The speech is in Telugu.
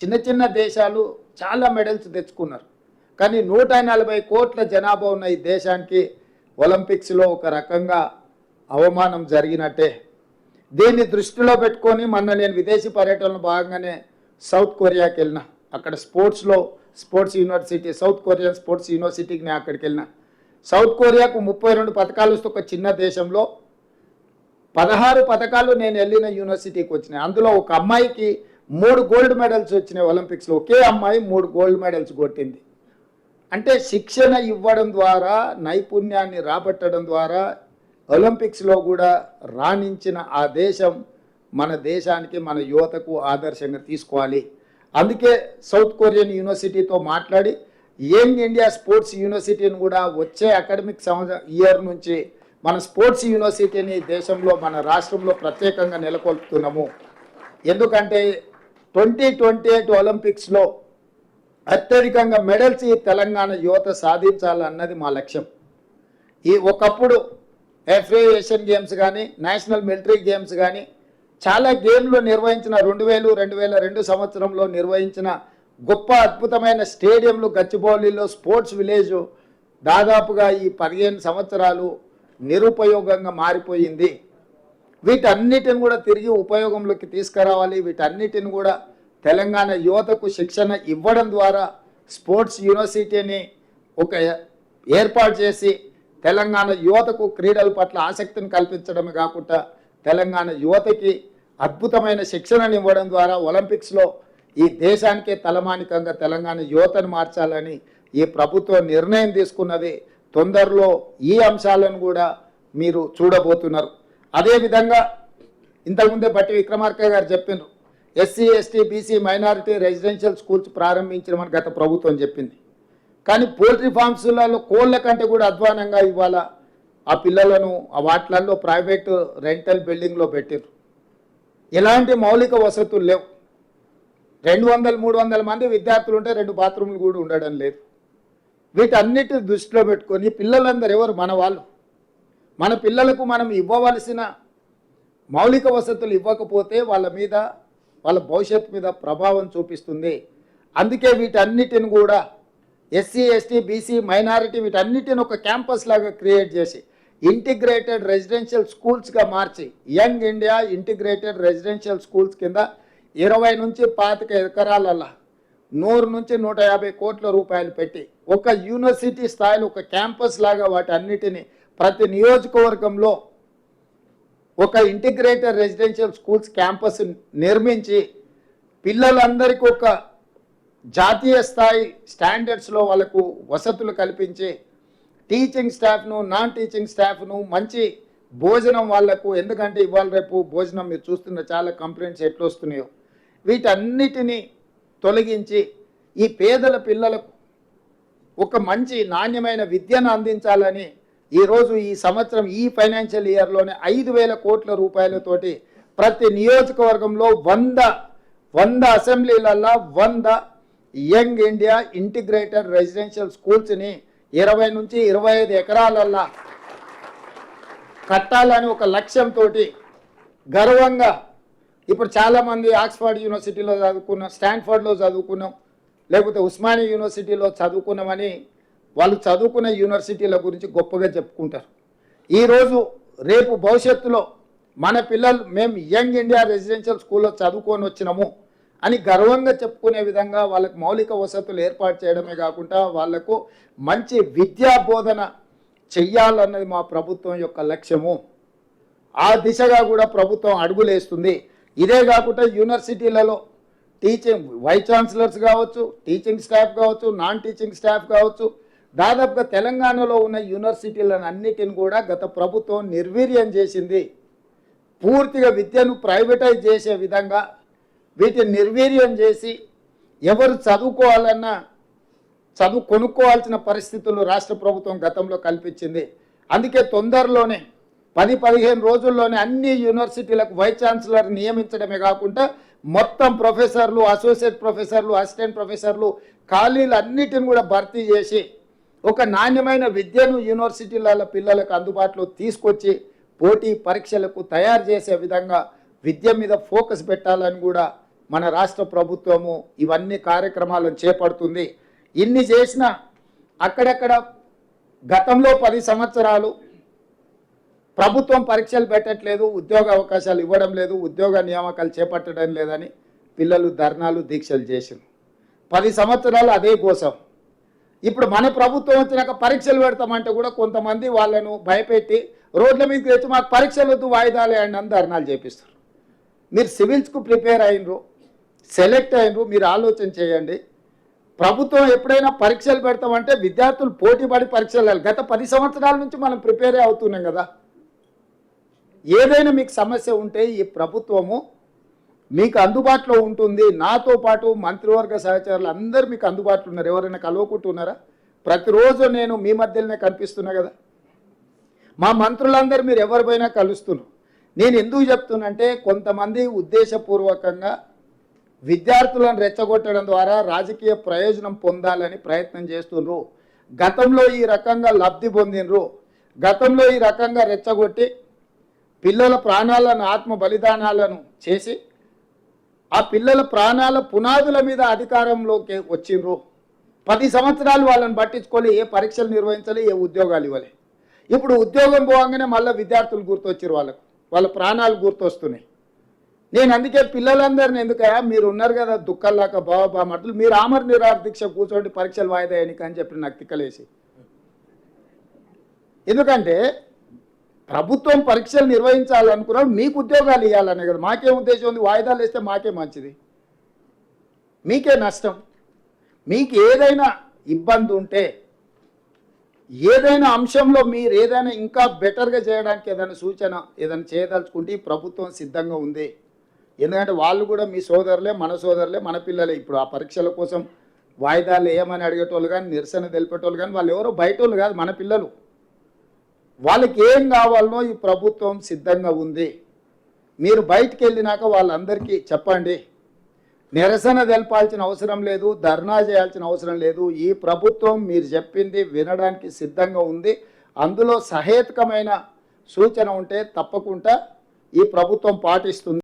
చిన్న చిన్న దేశాలు చాలా మెడల్స్ తెచ్చుకున్నారు. కానీ 140 కోట్ల జనాభా ఉన్న ఈ దేశానికి ఒలింపిక్స్లో ఒక రకంగా అవమానం జరిగినట్టే. దీన్ని దృష్టిలో పెట్టుకొని మొన్న నేను విదేశీ పర్యటనలో భాగంగానే సౌత్ కొరియాకి వెళ్ళిన. అక్కడ sports university, south Korean sports యూనివర్సిటీకి నేను అక్కడికి వెళ్ళిన. సౌత్ కొరియాకు 32 పథకాలు వస్తే ఒక చిన్న దేశంలో 16 పథకాలు నేను వెళ్ళిన యూనివర్సిటీకి వచ్చినాయి. అందులో ఒక అమ్మాయికి 3 గోల్డ్ మెడల్స్ వచ్చినాయి ఒలింపిక్స్లో. ఒకే అమ్మాయి 3 గోల్డ్ మెడల్స్ కొట్టింది. అంటే శిక్షణ ఇవ్వడం ద్వారా, నైపుణ్యాన్ని రాబట్టడం ద్వారా ఒలింపిక్స్లో కూడా రాణించిన ఆ దేశం మన దేశానికి, మన యువతకు ఆదర్శంగా తీసుకోవాలి. అందుకే సౌత్ కొరియన్ యూనివర్సిటీతో మాట్లాడి యంగ్ ఇండియా స్పోర్ట్స్ యూనివర్సిటీని కూడా వచ్చే అకాడమిక్ ఇయర్ నుంచి మన స్పోర్ట్స్ యూనివర్సిటీని దేశంలో, మన రాష్ట్రంలో ప్రత్యేకంగా నెలకొల్పుతున్నాము. ఎందుకంటే 2028 ఒలింపిక్స్లో అత్యధికంగా మెడల్స్ ఈ తెలంగాణ యువత సాధించాలన్నది మా లక్ష్యం. ఒకప్పుడు FA ఏషియన్ గేమ్స్ కానీ, నేషనల్ మిలిటరీ గేమ్స్ కానీ చాలా గేమ్లు నిర్వహించిన 2002 సంవత్సరంలో నిర్వహించిన గొప్ప అద్భుతమైన స్టేడియంలు గచ్చిబౌలిలో స్పోర్ట్స్ విలేజ్ దాదాపుగా ఈ 15 సంవత్సరాలు నిరుపయోగంగా మారిపోయింది. వీటన్నిటిని కూడా తిరిగి ఉపయోగంలోకి తీసుకురావాలి. వీటన్నిటిని కూడా తెలంగాణ యువతకు శిక్షణ ఇవ్వడం ద్వారా స్పోర్ట్స్ యూనివర్సిటీని ఒక ఏర్పాటు చేసి తెలంగాణ యువతకు క్రీడల పట్ల ఆసక్తిని కల్పించడమే కాకుండా తెలంగాణ యువతకి అద్భుతమైన శిక్షణను ఇవ్వడం ద్వారా ఒలింపిక్స్లో ఈ దేశానికే తలమానికంగా తెలంగాణ యువతను మార్చాలని ఈ ప్రభుత్వం నిర్ణయం తీసుకున్నది. తొందరలో ఈ అంశాలను కూడా మీరు చూడబోతున్నారు. అదేవిధంగా ఇంతకుముందే బట్టి విక్రమార్క గారు చెప్పినారు, SC, ST, BC minority residential schools ప్రారంభించమని గత ప్రభుత్వం చెప్పింది. కానీ పోల్ట్రీ ఫార్మ్స్లలో కోళ్ళ కంటే కూడా అధ్వానంగా ఇవాళ ఆ పిల్లలను ఆ వాటిలలో ప్రైవేటు రెంటల్ బిల్డింగ్లో పెట్టారు. ఎలాంటి మౌలిక వసతులు లేవు. 200-300 మంది విద్యార్థులు ఉంటే 2 బాత్రూమ్లు కూడా ఉండడం లేదు. వీటన్నిటిని దృష్టిలో పెట్టుకొని పిల్లలందరూ ఎవరు? మన వాళ్ళు. మన పిల్లలకు మనం ఇవ్వవలసిన మౌలిక వసతులు ఇవ్వకపోతే వాళ్ళ భవిష్యత్తు మీద ప్రభావం చూపిస్తుంది. అందుకే వీటన్నిటిని కూడా SC, ST, BC మైనారిటీ వీటన్నిటిని ఒక క్యాంపస్ లాగా క్రియేట్ చేసి ఇంటిగ్రేటెడ్ రెసిడెన్షియల్ స్కూల్స్గా మార్చి young India integrated residential schools కింద 20 నుంచి 25 ఎకరాలల్లా 100 నుంచి 150 కోట్ల రూపాయలు పెట్టి ఒక యూనివర్సిటీ స్థాయిలో ఒక క్యాంపస్ లాగా వాటి అన్నిటిని ప్రతి నియోజకవర్గంలో ఒక ఇంటిగ్రేటెడ్ రెసిడెన్షియల్ స్కూల్స్ క్యాంపస్ నిర్మించి పిల్లలందరికీ ఒక జాతీయ స్థాయి స్టాండర్డ్స్లో వాళ్ళకు వసతులు కల్పించి టీచింగ్ స్టాఫ్ను, నాన్ టీచింగ్ స్టాఫ్ను మంచి భోజనం వాళ్లకు, ఎందుకంటే ఇవాళ రేపు భోజనం మీరు చూస్తున్న చాలా కంప్లైంట్స్ ఎట్లా వస్తున్నాయో వీటన్నిటినీ తొలగించి ఈ పేదల పిల్లలకు ఒక మంచి నాణ్యమైన విద్యను అందించాలని ఈరోజు ఈ సంవత్సరం ఈ ఫైనాన్షియల్ ఇయర్లోనే 5,000 కోట్ల రూపాయలతోటి ప్రతి నియోజకవర్గంలో 100 అసెంబ్లీలల్లో 100 యంగ్ ఇండియా ఇంటిగ్రేటెడ్ రెసిడెన్షియల్ స్కూల్స్ని 20 నుంచి 25 ఎకరాలల్లా కట్టాలని ఒక లక్ష్యంతో గర్వంగా ఇప్పుడు చాలామంది ఆక్స్ఫర్డ్ యూనివర్సిటీలో చదువుకున్నాం, స్టాన్ఫర్డ్లో చదువుకున్నాం, లేకపోతే ఉస్మానియా యూనివర్సిటీలో చదువుకున్నామని వాళ్ళు చదువుకున్న యూనివర్సిటీల గురించి గొప్పగా చెప్పుకుంటారు. ఈరోజు రేపు భవిష్యత్తులో మన పిల్లలు మేము యంగ్ ఇండియా రెసిడెన్షియల్ స్కూల్లో చదువుకొని వచ్చినాము అని గర్వంగా చెప్పుకునే విధంగా వాళ్ళకు మౌలిక వసతులు ఏర్పాటు చేయడమే కాకుండా వాళ్లకు మంచి విద్యా బోధన చెయ్యాలన్నది మా ప్రభుత్వం యొక్క లక్ష్యము. ఆ దిశగా కూడా ప్రభుత్వం అడుగులేస్తుంది. ఇదే కాకుండా యూనివర్సిటీలలో టీచింగ్ వైస్ ఛాన్సలర్స్ కావచ్చు, టీచింగ్ స్టాఫ్ కావచ్చు, నాన్ టీచింగ్ స్టాఫ్ కావచ్చు, దాదాపుగా తెలంగాణలో ఉన్న యూనివర్సిటీలను అన్నిటిని కూడా గత ప్రభుత్వం నిర్వీర్యం చేసింది. పూర్తిగా విద్యను ప్రైవేటైజ్ చేసే విధంగా వీటిని నిర్వీర్యం చేసి ఎవరు చదువుకోవాలన్నా కొనుక్కోవాల్సిన పరిస్థితులు రాష్ట్ర ప్రభుత్వం గతంలో కల్పించింది. అందుకే తొందరలోనే 10-15 రోజుల్లోనే అన్ని యూనివర్సిటీలకు వైస్ ఛాన్సలర్ నియమించడమే కాకుండా మొత్తం ప్రొఫెసర్లు, అసోసియేట్ ప్రొఫెసర్లు, అసిస్టెంట్ ప్రొఫెసర్లు ఖాళీలు అన్నిటిని కూడా భర్తీ చేసి ఒక నాణ్యమైన విద్యను యూనివర్సిటీల పిల్లలకు అందుబాటులో తీసుకొచ్చి పోటీ పరీక్షలకు తయారు చేసే విధంగా విద్య మీద ఫోకస్ పెట్టాలని కూడా మన రాష్ట్ర ప్రభుత్వము ఇవన్నీ కార్యక్రమాలను చేపడుతుంది. ఇన్ని చేసినా అక్కడక్కడ గతంలో 10 సంవత్సరాలు ప్రభుత్వం పరీక్షలు పెట్టట్లేదు, ఉద్యోగ అవకాశాలు ఇవ్వడం లేదు, ఉద్యోగ నియామకాలు చేపట్టడం లేదని పిల్లలు ధర్నాలు దీక్షలు చేసింది. 10 సంవత్సరాలు అదే కోసం. ఇప్పుడు మన ప్రభుత్వం వచ్చినాక పరీక్షలు పెడతామంటే కూడా కొంతమంది వాళ్ళను భయపెట్టి రోడ్ల మీదకి తెచ్చి మాకు పరీక్షలు వద్దు వాయిదాలే అని ధర్నాలు చేపిస్తారు. మీరు సివిల్స్కు ప్రిపేర్ అయినరు, సెలెక్ట్ అయినరు, మీరు ఆలోచన చేయండి. ప్రభుత్వం ఎప్పుడైనా పరీక్షలు పెడతామంటే విద్యార్థులు పోటీపడి పరీక్షలు గత 10 సంవత్సరాల నుంచి మనం ప్రిపేరే అవుతున్నాం కదా. ఏదైనా మీకు సమస్య ఉంటే ఈ ప్రభుత్వము మీకు అందుబాటులో ఉంటుంది. నాతో పాటు మంత్రివర్గ సహచరులు అందరూ మీకు అందుబాటులో ఉన్నారు. ఎవరైనా కలవకుంటున్నారా? ప్రతిరోజు నేను మీ మధ్యలోనే కనిపిస్తున్నా కదా. మా మంత్రులందరూ మీరు ఎవరిపైనా కలుస్తున్నారు. నేను ఎందుకు చెప్తున్నంటే కొంతమంది ఉద్దేశపూర్వకంగా విద్యార్థులను రెచ్చగొట్టడం ద్వారా రాజకీయ ప్రయోజనం పొందాలని ప్రయత్నం చేస్తున్నారు. గతంలో ఈ రకంగా లబ్ధి పొందినరు, గతంలో ఈ రకంగా రెచ్చగొట్టి పిల్లల ప్రాణాలను ఆత్మ బలిదానాలను చేసి ఆ పిల్లల ప్రాణాల పునాదుల మీద అధికారంలోకి వచ్చిండ్రు. 10 సంవత్సరాలు వాళ్ళని పట్టించుకోలే, ఏ పరీక్షలు నిర్వహించాలి, ఏ ఉద్యోగాలు ఇవ్వాలి. ఇప్పుడు ఉద్యోగం పోగానే మళ్ళీ విద్యార్థులు గుర్తొచ్చారు, వాళ్ళ ప్రాణాలు గుర్తొస్తున్నాయి. నేను అందుకే పిల్లలందరినీ ఎందుకయా మీరు ఉన్నారు కదా దుఃఖాలాక బాబా మట్లు మీరు ఆమర నిరాహార దీక్ష కూర్చోండి పరీక్షలు వాయిదా వేయడానికి అని చెప్పి నాకు తిక్కలేసి. ఎందుకంటే ప్రభుత్వం పరీక్షలు నిర్వహించాలనుకున్నాడు, మీకు ఉద్యోగాలు ఇవ్వాలనే కదా. మాకేం ఉద్దేశం ఉంది? వాయిదాలు వేస్తే మాకే మంచిది, మీకే నష్టం. మీకు ఏదైనా ఇబ్బంది ఉంటే, ఏదైనా అంశంలో మీరు ఏదైనా ఇంకా బెటర్గా చేయడానికి ఏదైనా సూచన ఏదైనా చేయదలుచుకుంటే ఈ ప్రభుత్వం సిద్ధంగా ఉంది. ఎందుకంటే వాళ్ళు కూడా మీ సోదరులే, మన సోదరులే, మన పిల్లలే. ఇప్పుడు ఆ పరీక్షల కోసం వాయిదాలు వేయమని అడిగేటోళ్ళు కానీ, నిరసన తెలిపేటోళ్ళు కానీ వాళ్ళు ఎవరో బయట వాళ్ళు కాదు, మన పిల్లలు. వాళ్ళకి ఏం కావాలనో ఈ ప్రభుత్వం సిద్ధంగా ఉంది. మీరు బయటికి వెళ్ళినాక వాళ్ళందరికీ చెప్పండి. నిరసన తెలపాల్సిన అవసరం లేదు, ధర్నా చేయాల్సిన అవసరం లేదు. ఈ ప్రభుత్వం మీరు చెప్పింది వినడానికి సిద్ధంగా ఉంది. అందులో సహేతుకమైన సూచన ఉంటే తప్పకుండా ఈ ప్రభుత్వం పాటిస్తుంది.